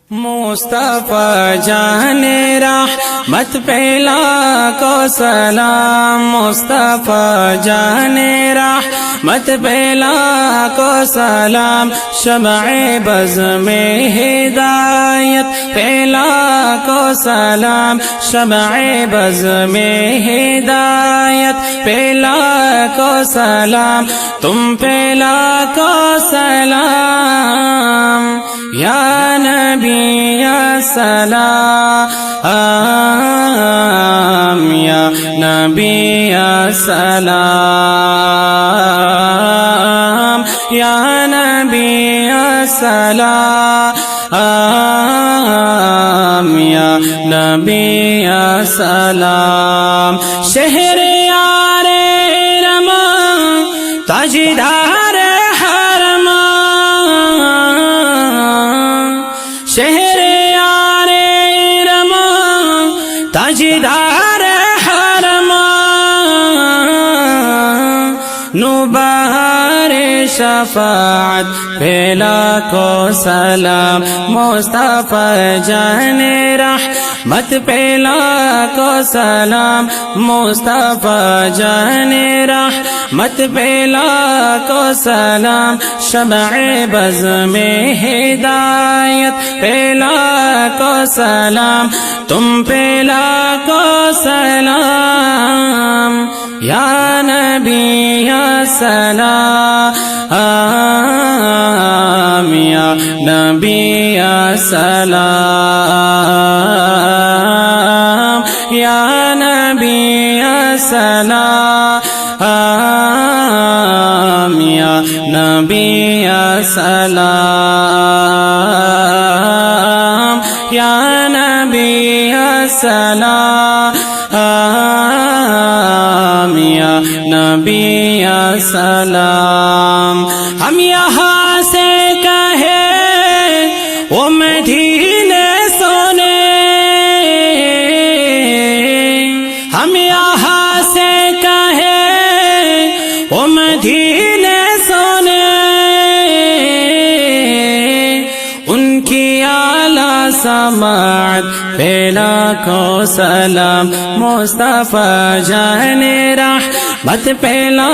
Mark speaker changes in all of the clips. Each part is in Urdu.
Speaker 1: مصطفیٰ جان رحمت پہلا کو سلام، مصطفیٰ جان رحمت پہلا کو سلام، شمع بز میں ہدایت پہلا کو سلام، شمع بز میں ہدایت پہلا کو سلام، تم پہلا کو سلام، یا نبی یا سلام، یا نبی یا سلام، یا نبی یا سلام، یا نبی یا سلام، شہر یار رما تاجدار حرم، شہر یار رما تاجدار حرم، نوبہار شفاعت پہلا کو سلام، مصطفیٰ جان رحمت پہلا کو سلام، مصطفیٰ جان رحمت پہلا کو سلام، شمع بز میں ہدایت پہلا کو سلام، تم پہلا کو سلام، یا نبی یا سلام، یا نبی یا سلام، یا نبی یا سلام، یا نبی یا سلام، یا نبی یا سلام، یا نبی یا سلام، ہم یہاں سے کہیں وہ مدینے سونے، ہم یہاں سے کہیں وہ مدینے سونے، ان کی اعلیٰ سماعت پہلا کو سلام، مصطفیٰ جان رحمت پہلا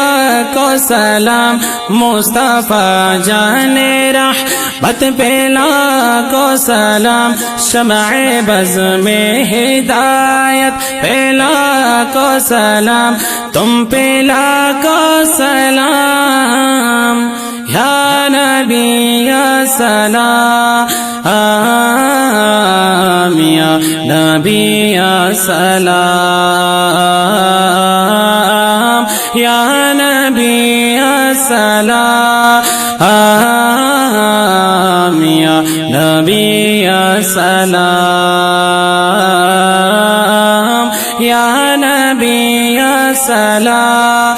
Speaker 1: کو سلام، مصطفیٰ جان رحمت پہلا کو سلام، شمع بز میں ہدایت پہلا کو سلام، تم پہلا کو سلام، یا نبی یا سلام، یا نبی یا سلام، یا نبی یا سلام، یا نبی یا سلام، یا نبی یا سلام،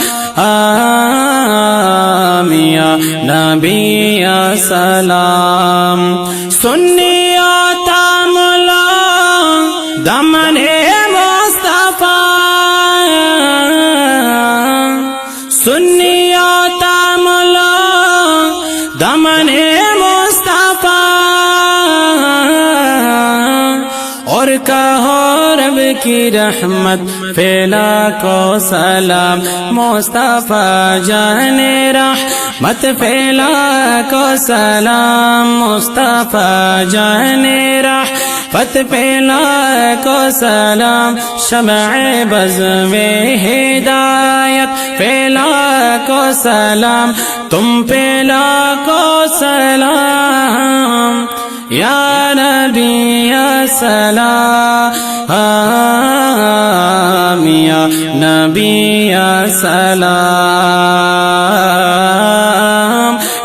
Speaker 1: یا نبی یا سلام، سنی تاملا دمن مصطفیٰ، سنی تاملا دمن مصطفیٰ، اور کہو رب کی رحمت پھیلا کو سلام، مصطفیٰ جان رحمت پھیلا کو سلام، مصطفیٰ جان رحمت پھیلا کو سلام، شمع بز میں ہدایت پھیلا کو سلام، تم پھیلا کو سلام، یا نبی یا سلام، یا نبی یا سلام،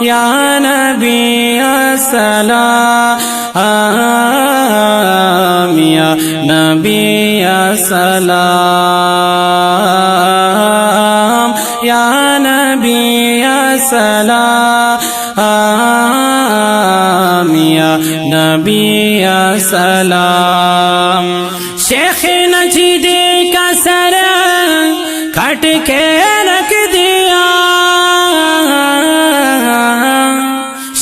Speaker 1: یا نبی یا سلام، یا نبی یا سلام، یا نبی یا سلام، یا نبی یا سلام، شیخ نجدی کا سر کٹ کے رکھ دیا،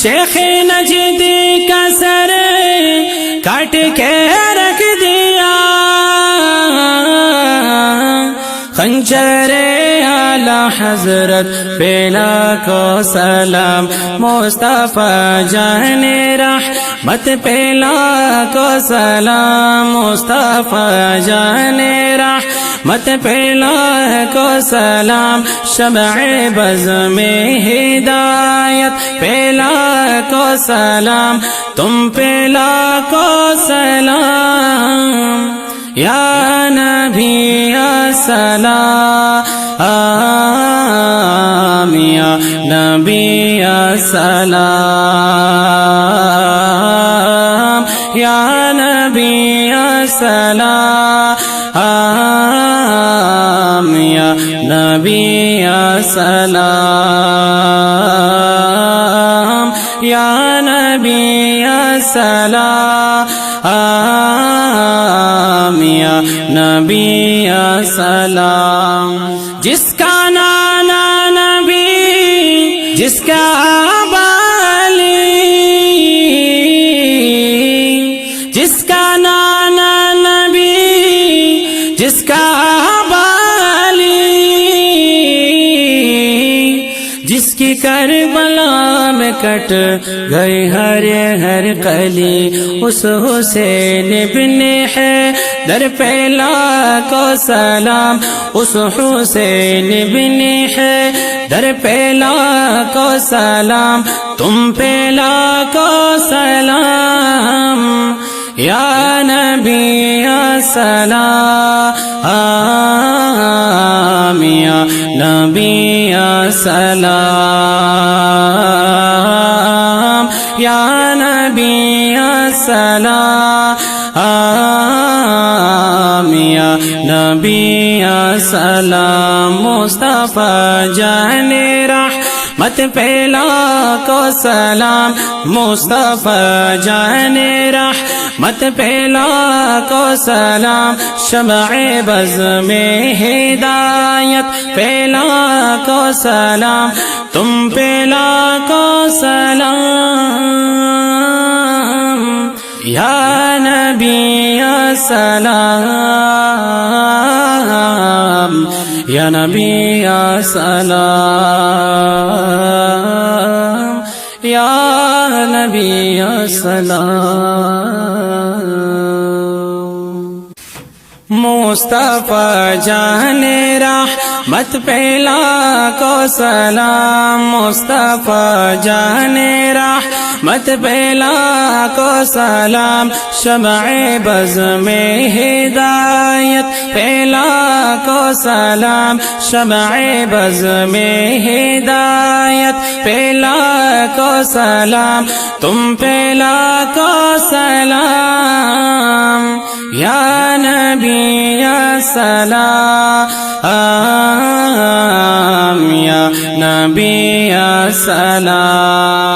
Speaker 1: شیخ نجدی کا سر خنجر اعلی حضرت پہلا کو سلام مصطفیٰ جان رحمت پہلا کو سلام مصطفیٰ جان رحمت پہلا کو سلام شمع بز میں ہدایت پہلا کو سلام تم پہلا کو سلام یا نبی السلام یا نبی السلام یا نبی السلام یا نبی السلام یا نبی السلام یا نبی السلام جس کا نانا نبی جس کا بالی جس کا نانا نبی جس کا بالی جس کی کربلا میں کٹ گئی ہر کلی اس حسین ابن حیدر پہلا کو سلام اس حسین ابن حیدر پہلا کو سلام تم پہلا کو سلام یا نبی السلام یا نبی السلام یا نبی السلام یا نبی السلام مصطفیٰ جان رحمت پہلا کو سلام مصطفیٰ جان رحمت پہلا کو سلام شمع بز میں ہدایت پہلا کو سلام تم پہلا کو سلام یا نبی السلام یا نبی السلام یا نبی السلام مصطفیٰ جان رحمت پہلا کو سلام مصطفیٰ جان رحمت پہلا کو سلام شمع بز میں ہدایت پہلا کو سلام شمع بز میں ہدایت پہلا کو سلام تم پہلا کو سلام یا نبی السلام یا نبی السلام